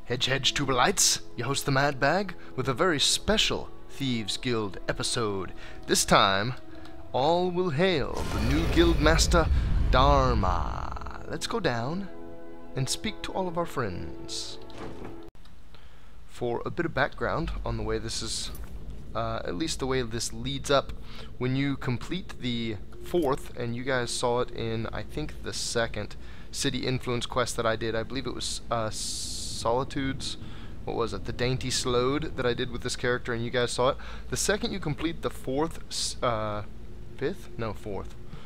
Hedge Tubalites, you host the Mad Bag with a very special Thieves Guild episode. This time, all will hail the new guild master, Dharma. Let's go down and speak to all of our friends. For a bit of background on the way this is, at least the way this leads up, when you complete the 4th, and you guys saw it in, I think, the 2nd city influence quest that I did. I believe it was Solitudes, what was it, the Dainty Slode that I did with this character, and you guys saw it. The second you complete the 4th, 4th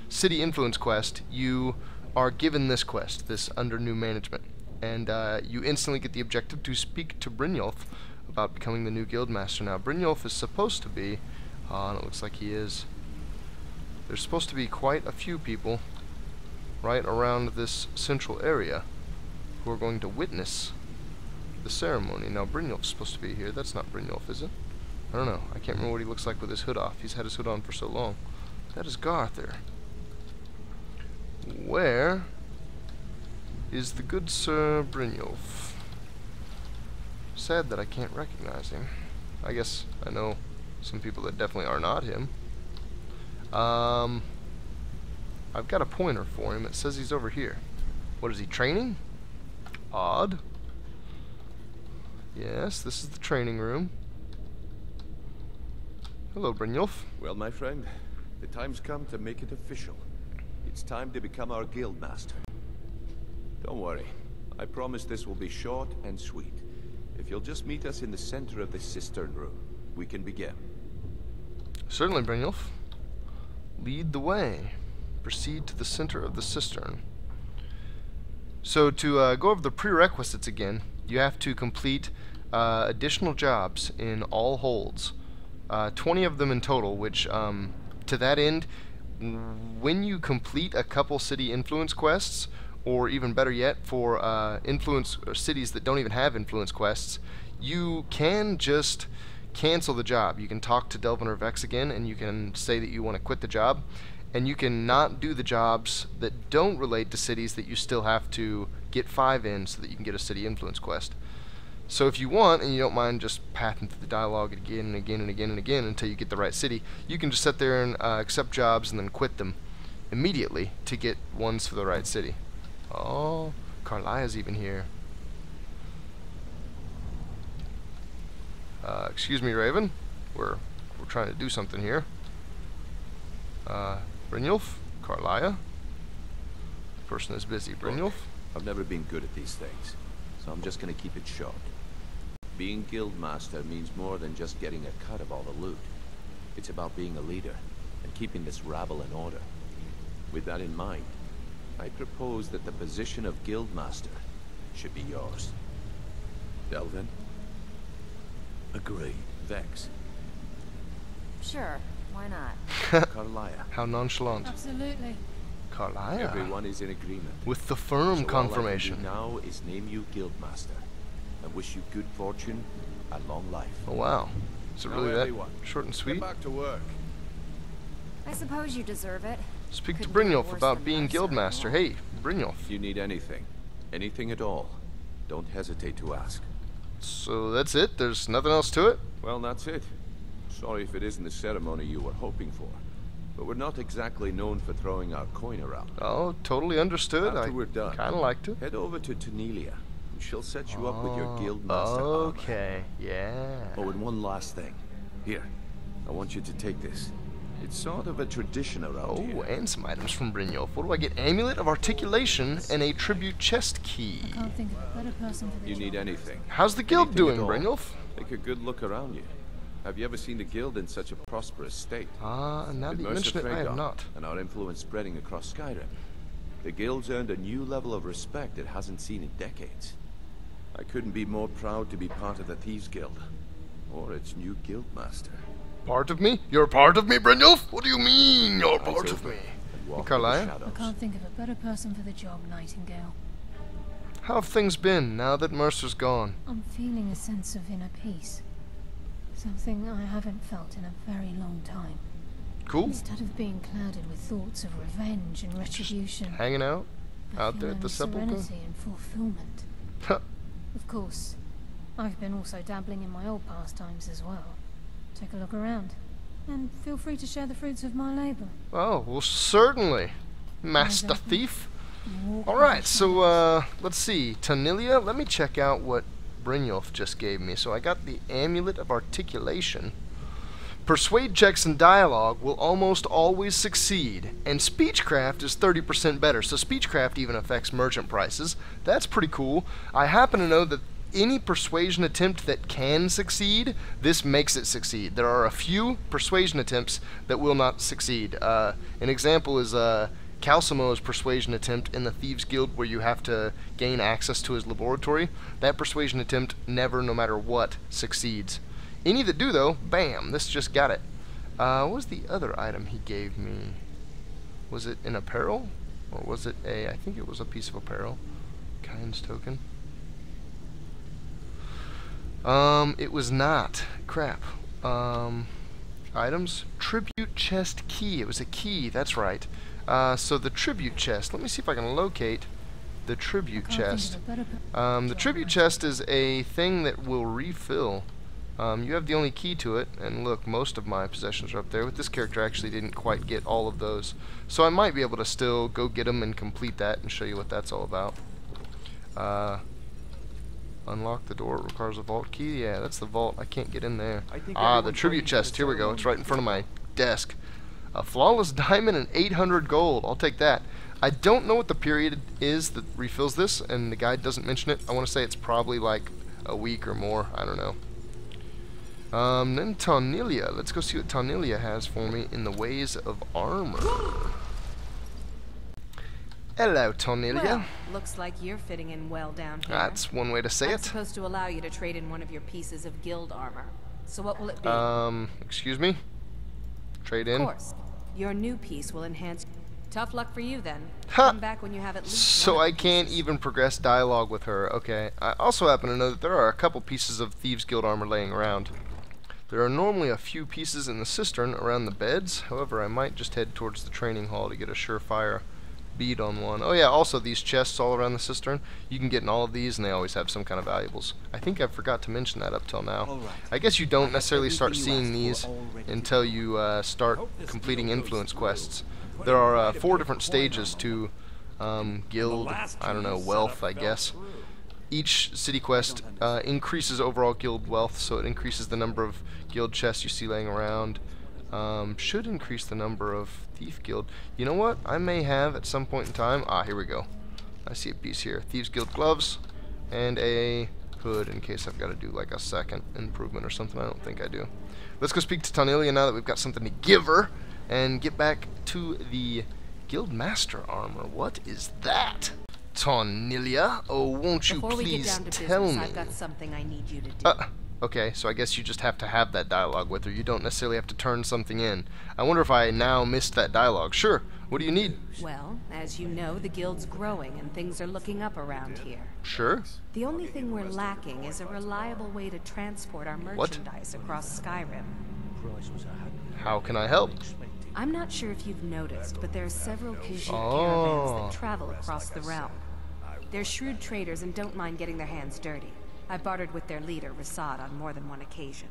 city influence quest, you are given this quest, this under new management, and you instantly get the objective to speak to Brynjolf about becoming the new guild master. Now Brynjolf is supposed to be, and it looks like he is, there's supposed to be quite a few people right around this central area who are going to witness the ceremony. Now Brynjolf's supposed to be here. That's not Brynjolf, is it? I don't know. I can't remember what he looks like with his hood off. He's had his hood on for so long. That is Garther. Where is the good Sir Brynjolf? Sad that I can't recognize him. I guess I know some people that definitely are not him. I've got a pointer for him. It says he's over here. What is he, training? Odd. Yes, this is the training room. Hello, Brynjolf. Well, my friend, the time's come to make it official. It's time to become our guild master. Don't worry. I promise this will be short and sweet. If you'll just meet us in the center of this cistern room, we can begin. Certainly, Brynjolf. Lead the way. Proceed to the center of the cistern. So to go over the prerequisites again, you have to complete additional jobs in all holds. 20 of them in total, which to that end, when you complete a couple city influence quests, or even better yet, for influence cities that don't even have influence quests, you can just cancel the job. You can talk to Delvin or Vex again, and you can say that you want to quit the job, and you can not do the jobs that don't relate to cities that you still have to get 5 in so that you can get a city influence quest. So if you want, and you don't mind just pathing through the dialogue again and again and again and again until you get the right city, you can just sit there and accept jobs and then quit them immediately to get ones for the right city. Oh, Carlia's even here. Excuse me, Raven. We're trying to do something here. Brynjolf, Carlia. Person is busy. Brynjolf. I've never been good at these things, so I'm just gonna keep it short. Being guild master means more than just getting a cut of all the loot. It's about being a leader and keeping this rabble in order. With that in mind, I propose that the position of guild master should be yours. Delvin? Agreed. Vex? Sure, why not? Carlia? How nonchalant. Absolutely. Carlia. Everyone is in agreement. With the firm confirmation. All I can do now is name you guild master and wish you good fortune and long life. Oh wow. Is it really that short and sweet? Get back to work. I suppose you deserve it. Speak to Couldn't get Brynjolf worse about than being Mercer. guildmaster. Hey, Brynjolf. If you need anything at all, don't hesitate to ask. So that's it? There's nothing else to it? Well, that's it. Sorry if it isn't the ceremony you were hoping for, but we're not exactly known for throwing our coin around. Oh, totally understood. After I we're done, kind of liked it. head over to Tanelia, and she'll set you up with your guild master armor. Okay, yeah. Oh, and one last thing. Here, I want you to take this. It's sort of a tradition around here. Oh, and some items from Brynjolf. What do I get? Amulet of Articulation and a tribute chest key. I can't think of a better person for the You job. need anything. How's the guild Anything doing, at all. Brynjolf? Take a good look around you. Have you ever seen the guild in such a prosperous state? Now With that you Mercer mention it, I have Fregon not. and our influence spreading across Skyrim, the guild's earned a new level of respect it hasn't seen in decades. I couldn't be more proud to be part of the Thieves Guild, or its new guild master. Part of me? You're part of me, Brynjolf? What do you mean, you're Eyes part of open me? and walk with Carlia? the I shadows. can't think of a better person for the job, Nightingale. How have things been now that Mercer's gone? I'm feeling a sense of inner peace. Something I haven't felt in a very long time. Cool. Instead of being clouded with thoughts of revenge and retribution, Hanging out? I Out feel there at the only sepulchre? serenity and fulfillment. Huh. Of course, I've been also dabbling in my old pastimes as well. Take a look around, and feel free to share the fruits of my labor. Oh, well, certainly, Master Exactly. Thief. Walk Alright, with the so, let's see. Tanilia, let me check out what Brynjolf just gave me. So I got the Amulet of Articulation. Persuade checks and dialogue will almost always succeed, and Speechcraft is 30% better, so Speechcraft even affects merchant prices. That's pretty cool. I happen to know that any persuasion attempt that can succeed, this makes it succeed. There are a few persuasion attempts that will not succeed. An example is Calcimo's persuasion attempt in the Thieves Guild, where you have to gain access to his laboratory. That persuasion attempt never, no matter what, succeeds. Any that do, though, bam, this just got it. What was the other item he gave me? Was it an apparel? Or was it a... I think it was a piece of apparel. Kind's token. It was not. Crap. Items? Tribute chest key. It was a key, that's right. So the tribute chest. Let me see if I can locate the tribute chest. The tribute chest is a thing that will refill. You have the only key to it, and look, most of my possessions are up there. With this character, I actually didn't quite get all of those. So I might be able to still go get them and complete that and show you what that's all about. Unlock the door. It requires a vault key. Yeah, that's the vault. I can't get in there. Ah, the tribute chest. Here we go. It's right in front of my desk. A flawless diamond and 800 gold. I'll take that. I don't know what the period is that refills this, and the guide doesn't mention it. I want to say it's probably like a week or more. I don't know. Then Tanilia. Let's go see what Tanilia has for me in the ways of armor. Hello, Tanilia. Well, looks like you're fitting in well down here. That's one way to say I'm it. supposed to allow you to trade in one of your pieces of guild armor. So what will it be? Excuse me? Trade in? Of course. Your new piece will enhance... Tough luck for you, then. Ha! Come back when you have at least So one I of the can't pieces. even progress dialogue with her. Okay. I also happen to know that there are a couple pieces of Thieves Guild armor laying around. There are normally a few pieces in the cistern around the beds. However, I might just head towards the training hall to get a surefire bead on one. Oh yeah, also these chests all around the cistern. You can get in all of these, and they always have some kind of valuables. I think I forgot to mention that up till now. I guess you don't necessarily start seeing these until you start completing influence quests. There are 4 different stages to guild, I don't know, wealth, I guess. Each city quest increases overall guild wealth, so it increases the number of guild chests you see laying around. Should increase the number of Thief Guild. You know what? I may have at some point in time. Ah, here we go. I see a piece here. Thieves Guild gloves and a hood in case I've got to do like a second improvement or something. I don't think I do. Let's go speak to Tanilia now that we've got something to give her and get back to the Guild Master armor. What is that? Tanilia, oh, won't you Before we get please down to tell business, me? I've got something I need you to do. Okay, so I guess you just have to have that dialogue with her. You don't necessarily have to turn something in. I wonder if I now missed that dialogue. Sure. What do you need? Well, as you know, the guild's growing and things are looking up around here. Sure. The only thing we're lacking is a reliable way to transport our merchandise across Skyrim. How can I help? I'm not sure if you've noticed, but there are several Khajiit Oh. caravans that travel across the realm. They're shrewd traders and don't mind getting their hands dirty. I bartered with their leader, Rasad, on more than one occasion.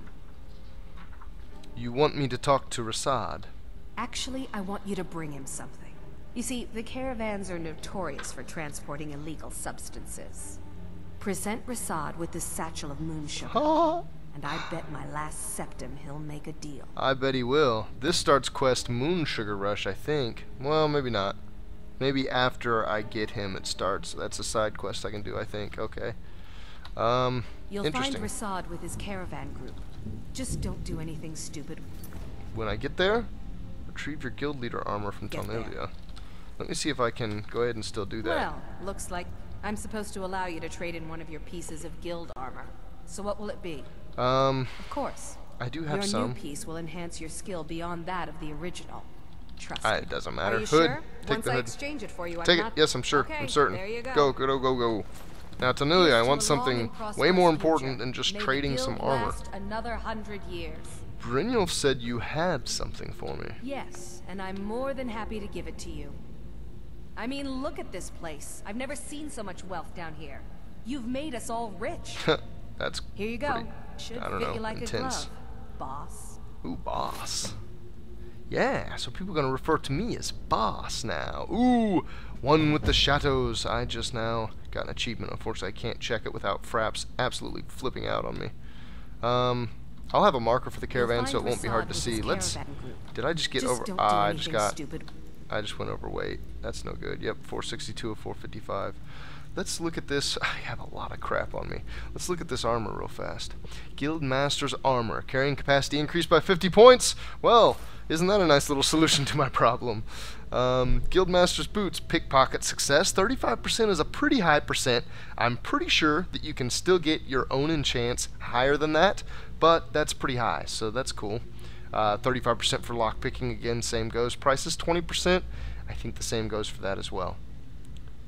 You want me to talk to Rasad? Actually, I want you to bring him something. You see, the caravans are notorious for transporting illegal substances. Present Rasad with this satchel of moon sugar, and I bet my last septim he'll make a deal. I bet he will. This starts quest Moon Sugar Rush, I think. Well, maybe not. Maybe after I get him it starts. That's a side quest I can do, I think. Okay. You'll find Interesting. Rasad with his caravan group. Just don't do anything stupid. When I get there, retrieve your guild leader armor from Get there. Tanilia. Let me see if I can go ahead and still do that. Well, looks like I'm supposed to allow you to trade in one of your pieces of guild armor. So what will it be? Of course. I do have Your some. new piece will enhance your skill beyond that of the original. Trust me. It doesn't matter. Are you Hood. sure? Take Once the I hood. exchange it for you, Take I'm it. not... Yes, I'm sure. Okay, I'm certain. there you Go, go, go, go. Now, Tanilia, I want Here's to a long something and way prosperous more future. important than just May the trading some guild armor. last another 100 years. Brynjolf said you had something for me. Yes, and I'm more than happy to give it to you. I mean, look at this place. I've never seen so much wealth down here. You've made us all rich. That's Here you go. pretty, Should I don't fit know, you like intense. a glove, boss. Ooh, boss. Yeah, so people are gonna refer to me as boss now. Ooh, one with the shadows. I just now got an achievement. Unfortunately, I can't check it without Fraps absolutely flipping out on me. I'll have a marker for the caravan so it won't be hard to see. Let's. Did I just get over? Don't do I just got. stupid. I just went overweight. That's no good. Yep, 462 of 455. Let's look at this. I have a lot of crap on me. Let's look at this armor real fast. Guild Master's armor. Carrying capacity increased by 50 points. Well, isn't that a nice little solution to my problem? Guild Master's boots. Pickpocket success. 35% is a pretty high percent. I'm pretty sure that you can still get your own enchants higher than that, but that's pretty high, so that's cool. 35% for lockpicking. Again, same goes. Price is 20%. I think the same goes for that as well.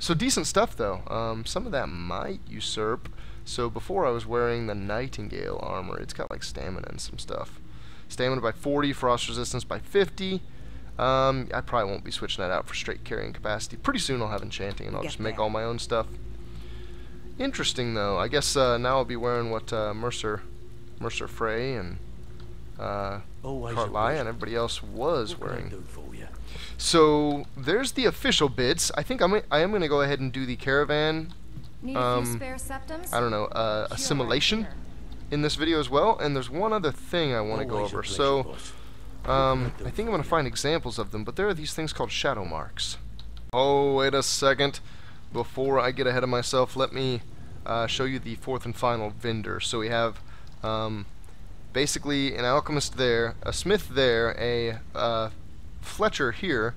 So decent stuff though. Some of that might usurp. So before I was wearing the Nightingale armor. It's got like stamina and some stuff. Stamina by 40, frost resistance by 50. I probably won't be switching that out for straight carrying capacity. Pretty soon I'll have enchanting and I'll just make all my own stuff. Interesting though. I guess now I'll be wearing what Mercer Frey and Cartlia and everybody else was wearing. So there's the official bits. I think I am going to go ahead and do the caravan. Need a few spare septums? I don't know, assimilation in this video as well. And there's one other thing I want to go over. So I think I'm going to find examples of them, but there are these things called shadow marks. Oh, wait a second. Before I get ahead of myself, let me show you the fourth and final vendor. So we have basically an alchemist there, a smith there, a Fletcher here,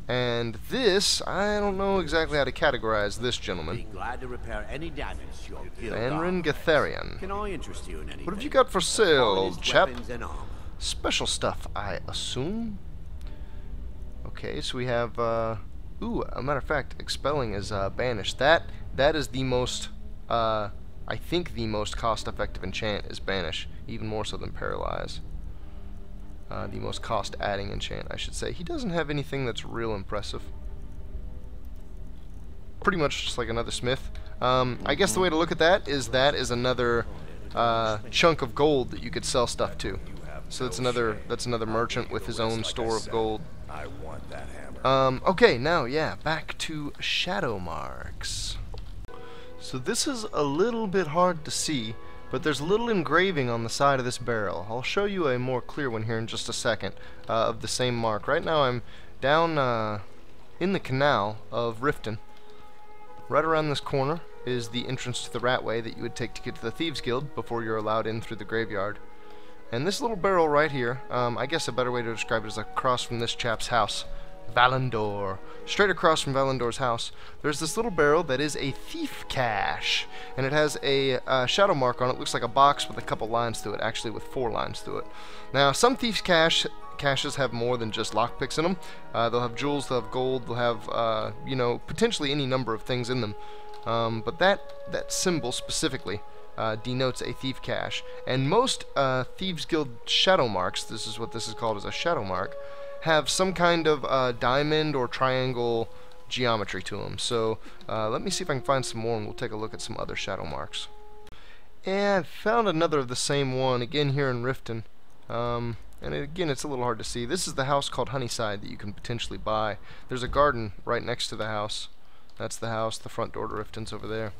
and this, I don't know exactly how to categorize this gentleman. Be glad to repair any damage your guild Vanrin does. Gatharian. Can I interest you in anything? What have you got for sale, old chap? Weapons and armor. Special stuff, I assume. Okay, so we have, ooh, a matter of fact, expelling is banished. That is the most, I think the most cost-effective enchant is banish, even more so than paralyze. The most cost-adding enchant, I should say. He doesn't have anything that's real impressive. Pretty much just like another smith. I guess the way to look at that is another chunk of gold that you could sell stuff to. So that's another merchant with his own store of gold. I want that hammer. Okay, now yeah, back to shadow marks. So this is a little bit hard to see, but there's a little engraving on the side of this barrel. I'll show you a more clear one here in just a second of the same mark. Right now I'm down in the canal of Riften. Right around this corner is the entrance to the Ratway that you would take to get to the Thieves Guild before you're allowed in through the graveyard. And this little barrel right here, I guess a better way to describe it is across from this chap's house. Valandor. Straight across from Valandor's house, there's this little barrel that is a thief cache, and it has a shadow mark on it. Looks like a box with a couple lines through it, actually with 4 lines through it. Now, some thieves caches have more than just lockpicks in them. They'll have jewels, they'll have gold, they'll have, you know, potentially any number of things in them. But that symbol specifically denotes a thief cache, and most Thieves Guild shadow marks, this is what this is called, as a shadow mark, have some kind of diamond or triangle geometry to them. So let me see if I can find some more, and we'll take a look at some other shadow marks. And I found another of the same one, again here in Riften. And again, it's a little hard to see. This is the house called Honeyside that you can potentially buy. There's a garden right next to the house. That's the house, the front door to Riften's over there.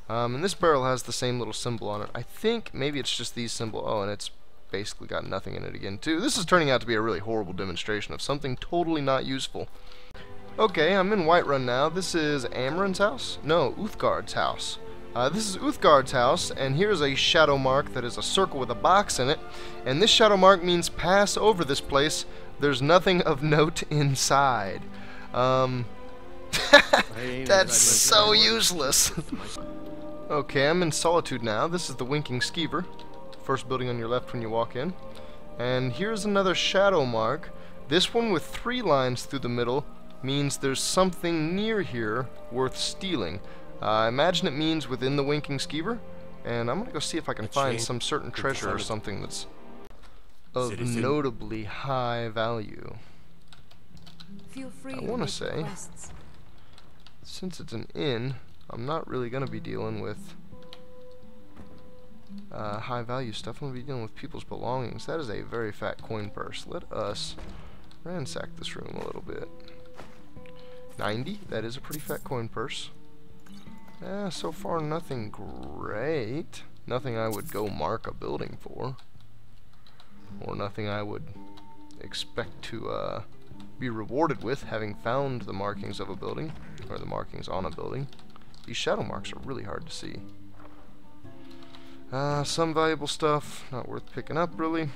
And this barrel has the same little symbol on it. I think maybe it's just these symbols. Oh, and it's basically got nothing in it again too. This is turning out to be a really horrible demonstration of something totally not useful. Okay, I'm in Whiterun now. This is Amaran's house? No, Uthgard's house. This is Uthgard's house, and here's a shadow mark that is a circle with a box in it. And this shadow mark means pass over this place. There's nothing of note inside. That's so useless. Okay, I'm in Solitude now. This is the Winking Skeever. First building on your left when you walk in. And here's another shadow mark. This one with 3 lines through the middle means there's something near here worth stealing. I imagine it means within the Winking Skeever. And I'm going to go see if I can find some certain treasure or something that's of notably high value. Feel free I want to say, since it's an inn, I'm not really going to be dealing with high value stuff. I'm going to be dealing with people's belongings. That is a very fat coin purse. Let us ransack this room a little bit. 90, that is a pretty fat coin purse. So far nothing great. Nothing I would go mark a building for. Or nothing I would expect to be rewarded with, having found the markings of a building, or the markings on a building. These shadow marks are really hard to see. Some valuable stuff, not worth picking up really.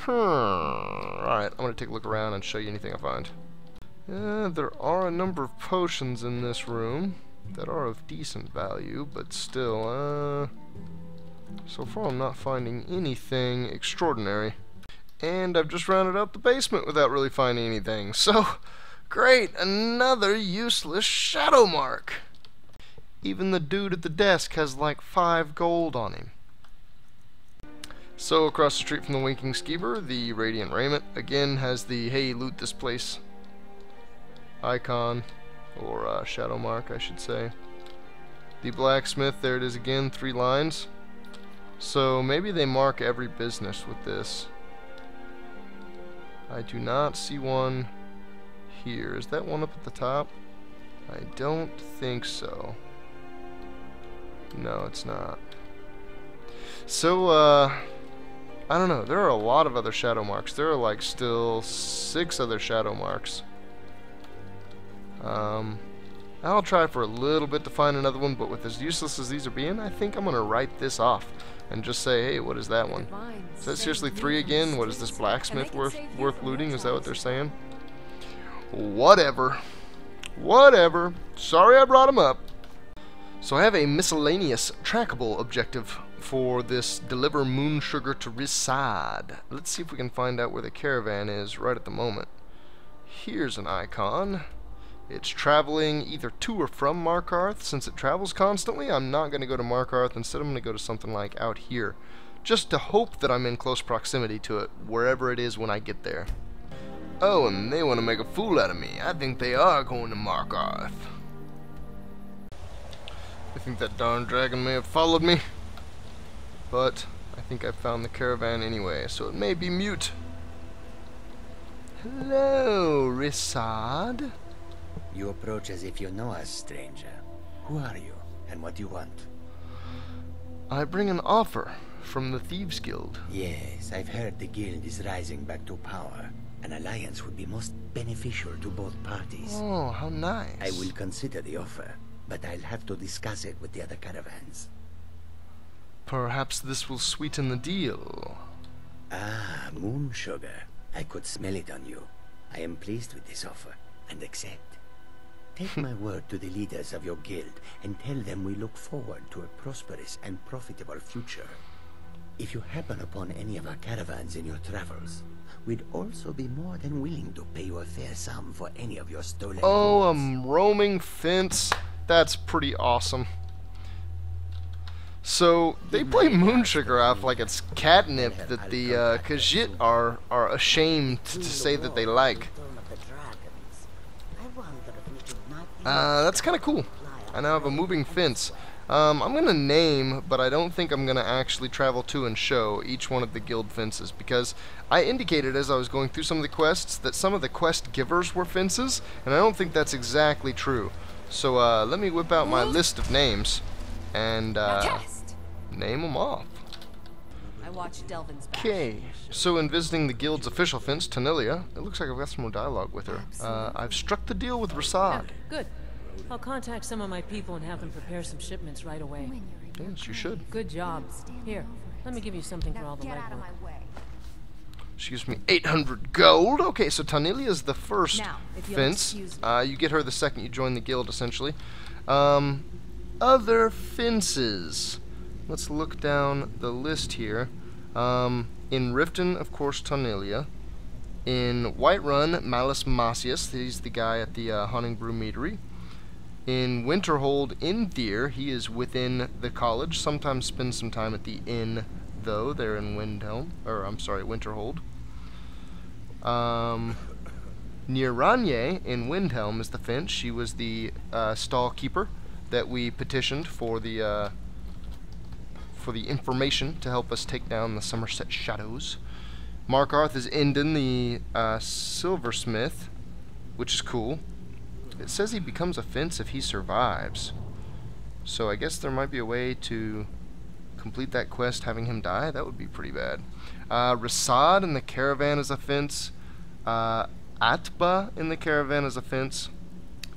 Alright, I'm going to take a look around and show you anything I find. There are a number of potions in this room that are of decent value, but still, so far I'm not finding anything extraordinary. And I've just rounded out the basement without really finding anything. So, great, another useless shadow mark. Even the dude at the desk has like 5 gold on him. So, across the street from the Winking Skeever, the Radiant Raiment again has the hey, loot this place icon, or shadow mark, I should say. The blacksmith, there it is again, 3 lines. So maybe they mark every business with this. I do not see one here. Is that one up at the top? I don't think so. No, it's not. So, I don't know. There are a lot of other shadow marks. There are like still 6 other shadow marks. I'll try for a little bit to find another one, but with as useless as these are being, I think I'm going to write this off and just say, hey, what is that one? Is that seriously 3 again? What is this blacksmith worth looting? Is that what they're saying? Whatever. Whatever. Sorry I brought him up. So I have a miscellaneous trackable objective for this deliver moon sugar to Risad. Let's see if we can find out where the caravan is right at the moment. Here's an icon. It's traveling either to or from Markarth. Since it travels constantly, I'm not going to go to Markarth. Instead, I'm going to go to something like out here, just to hope that I'm in close proximity to it, wherever it is when I get there. Oh, and they want to make a fool out of me. I think they are going to Markarth. I think that darn dragon may have followed me, but I think I found the caravan anyway, so it may be mute. Hello, Risad. You approach as if you know us, stranger. Who are you, and what do you want? I bring an offer from the Thieves Guild. Yes, I've heard the guild is rising back to power. An alliance would be most beneficial to both parties. Oh, how nice. I will consider the offer, but I'll have to discuss it with the other caravans. Perhaps this will sweeten the deal. Ah, moon sugar. I could smell it on you. I am pleased with this offer, and accept. Take my word to the leaders of your guild, and tell them we look forward to a prosperous and profitable future. If you happen upon any of our caravans in your travels, we'd also be more than willing to pay you a fair sum for any of your stolen goods. A roaming fence. That's pretty awesome. So, they play moon sugar off like it's catnip that the Khajiit are ashamed to say that they like. That's kind of cool. I now have a moving fence. I'm going to name, but I don't think I'm going to actually travel to and show each one of the guild fences, because I indicated as I was going through some of the quests that some of the quest givers were fences, and I don't think that's exactly true. So let me whip out my list of names and name them off. Okay, so in visiting the guild's official fence, Tanilia, it looks like I've got some more dialogue with her. I've struck the deal with Rasad. Good. I'll contact some of my people and have them prepare some shipments right away. Yes, you should. Good job. Here, let me give you something for all the legwork. She gives me 800 gold. Okay, so Tanilia's the first fence. You get her the second you join the guild, essentially. Other fences. Let's look down the list here. In Riften, of course, Tanilia. In Whiterun, Malus Masius. He's the guy at the Haunting Brew Meadery. In Winterhold, Inthier, he is within the college. Sometimes spends some time at the inn, though. They're in Winterhold. Near Ranye in Windhelm is the fence. She was the stall keeper that we petitioned for the for the information to help us take down the Somerset Shadows. Markarth is Endon, the silversmith, which is cool. It says he becomes a fence if he survives. So I guess there might be a way to complete that quest having him die. That would be pretty bad. Rasad in the caravan is a fence. Atba in the caravan is a fence.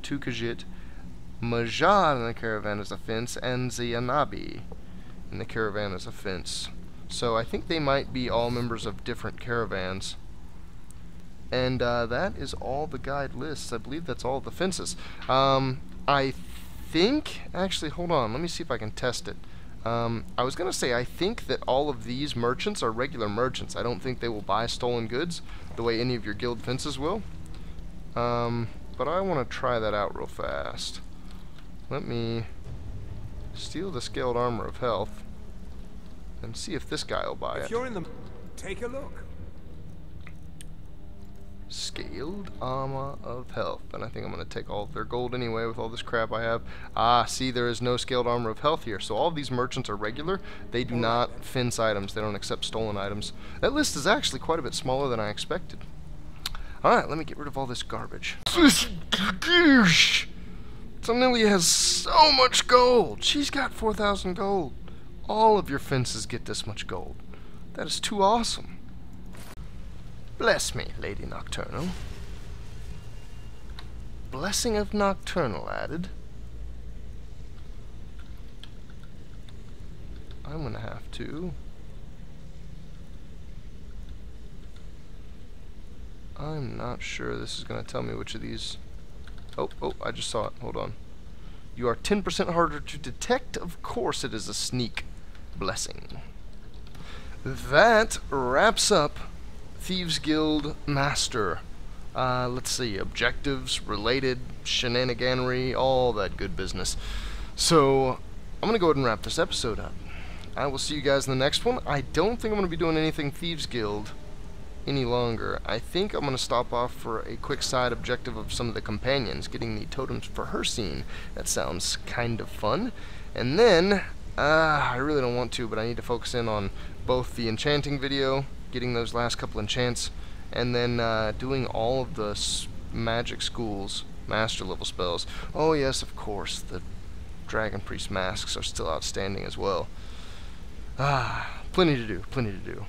Tukajit. Majad in the caravan is a fence. And Zianabi in the caravan is a fence. So I think they might be all members of different caravans. And that is all the guide lists. I believe that's all the fences. I think... Actually, hold on. Let me see if I can test it. I was going to say, I think that all of these merchants are regular merchants. I don't think they will buy stolen goods the way any of your guild fences will. But I want to try that out real fast. Let me steal the scaled armor of health and see if this guy will buy it. If you're in the... take a look. Scaled armor of health. And I think I'm going to take all of their gold anyway with all this crap I have. Ah, see, there is no scaled armor of health here. So all of these merchants are regular. They do not fence items. They don't accept stolen items. That list is actually quite a bit smaller than I expected. Alright, let me get rid of all this garbage. Tonelli has so much gold. She's got 4,000 gold. All of your fences get this much gold. That is too awesome. Bless me, Lady Nocturnal. Blessing of Nocturnal added. I'm gonna have to... I'm not sure this is gonna tell me which of these... Oh, I just saw it. Hold on. You are 10% harder to detect. Of course it is a sneak blessing. That wraps up Thieves Guild Master. Let's see, objectives, related, shenaniganery, all that good business. So, I'm going to go ahead and wrap this episode up. I will see you guys in the next one. I don't think I'm going to be doing anything Thieves Guild any longer. I think I'm going to stop off for a quick side objective of some of the companions, getting the totems for her scene. That sounds kind of fun. And then, I really don't want to, but I need to focus in on both the enchanting video, getting those last couple enchants, and then doing all of the magic schools, master level spells. Oh yes, of course, the Dragon Priest masks are still outstanding as well. Plenty to do, plenty to do.